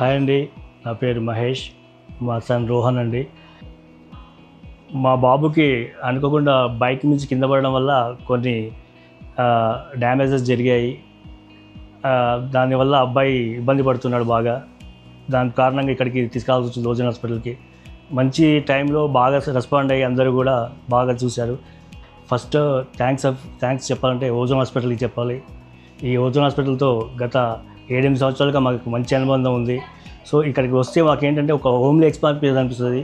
Hi అండి, నా పేరు మహేష్. మా సన్ రోహన్ అండి. మా బాబుకి అనుకోకుండా బైక్ నుంచి కింద పడడం వల్ల కొన్ని డ్యామేజెస్ జరిగాయి. దానివల్ల అబ్బాయి ఇబ్బంది పడుతున్నాడు బాగా. దాని కారణంగా ఇక్కడికి తీసుకురావాల్సి వచ్చింది ఓజోన్ హాస్పిటల్కి. మంచి టైంలో బాగా రెస్పాండ్ అయ్యి అందరూ కూడా బాగా చూశారు. ఫస్ట్ థ్యాంక్స్ చెప్పాలంటే ఓజోన్ హాస్పిటల్కి చెప్పాలి. ఈ ఓజోన్ హాస్పిటల్తో గత 7-8 సంవత్సరాలుగా మాకు మంచి అనుబంధం ఉంది. సో ఇక్కడికి వస్తే మాకేంటంటే ఒక హోమ్లీ ఎక్స్పీరియన్స్ అనిపిస్తుంది.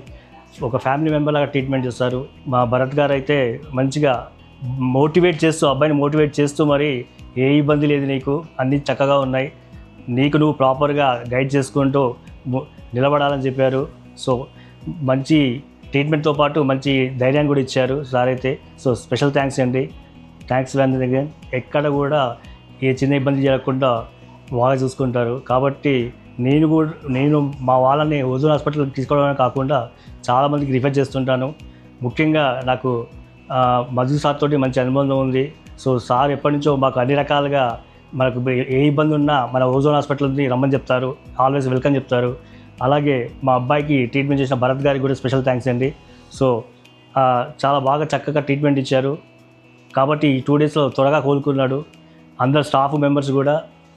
ఒక ఫ్యామిలీ మెంబర్ లాగా ట్రీట్మెంట్ చేస్తారు. మా భరత్ గారు అయితే మంచిగా అబ్బాయిని మోటివేట్ చేస్తూ మరి ఏ ఇబ్బంది లేదు, నీకు అన్నీ చక్కగా ఉన్నాయి, నీకు నువ్వు ప్రాపర్గా గైడ్ చేసుకుంటూ నిలబడాలని చెప్పారు. సో మంచి ట్రీట్మెంట్తో పాటు మంచి ధైర్యాన్ని కూడా ఇచ్చారు సార్ అయితే. సో స్పెషల్ థ్యాంక్స్ అండి. థ్యాంక్స్ దగ్గర ఎక్కడ కూడా ఏ చిన్న ఇబ్బంది జరగకుండా బాగా చూసుకుంటారు. కాబట్టి నేను మా వాళ్ళని ఓజోన్ హాస్పిటల్కి తీసుకోవడమే కాకుండా చాలామందికి రిఫర్ చేస్తుంటాను. ముఖ్యంగా నాకు మధు సార్ తోటి మంచి అనుబంధం ఉంది. సో సార్ ఎప్పటి నుంచో మాకు అన్ని రకాలుగా మనకు ఏ ఇబ్బంది ఉన్నా మన ఓజోన్ హాస్పిటల్ని రమ్మని చెప్తారు, ఆల్వేస్ వెల్కమ్ చెప్తారు. అలాగే మా అబ్బాయికి ట్రీట్మెంట్ చేసిన భరత్ గారికి కూడా స్పెషల్ థ్యాంక్స్ అండి. సో చాలా బాగా చక్కగా ట్రీట్మెంట్ ఇచ్చారు. కాబట్టి ఈ 2 డేస్లో త్వరగా కోలుకున్నాడు. అందరు స్టాఫ్ మెంబర్స్ కూడా,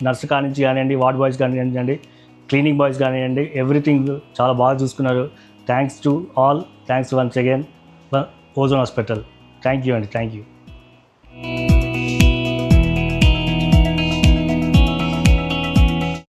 నర్సు కానించి కానివ్వండి, వార్డ్ బాయ్స్ కానివ్వండి, క్లీనింగ్ బాయ్స్ కానివ్వండి, ఎవ్రీథింగ్ చాలా బాగా చూసుకున్నారు. Thanks to all. Thanks once again Ozone hospital. Thank you అండి. Thank you.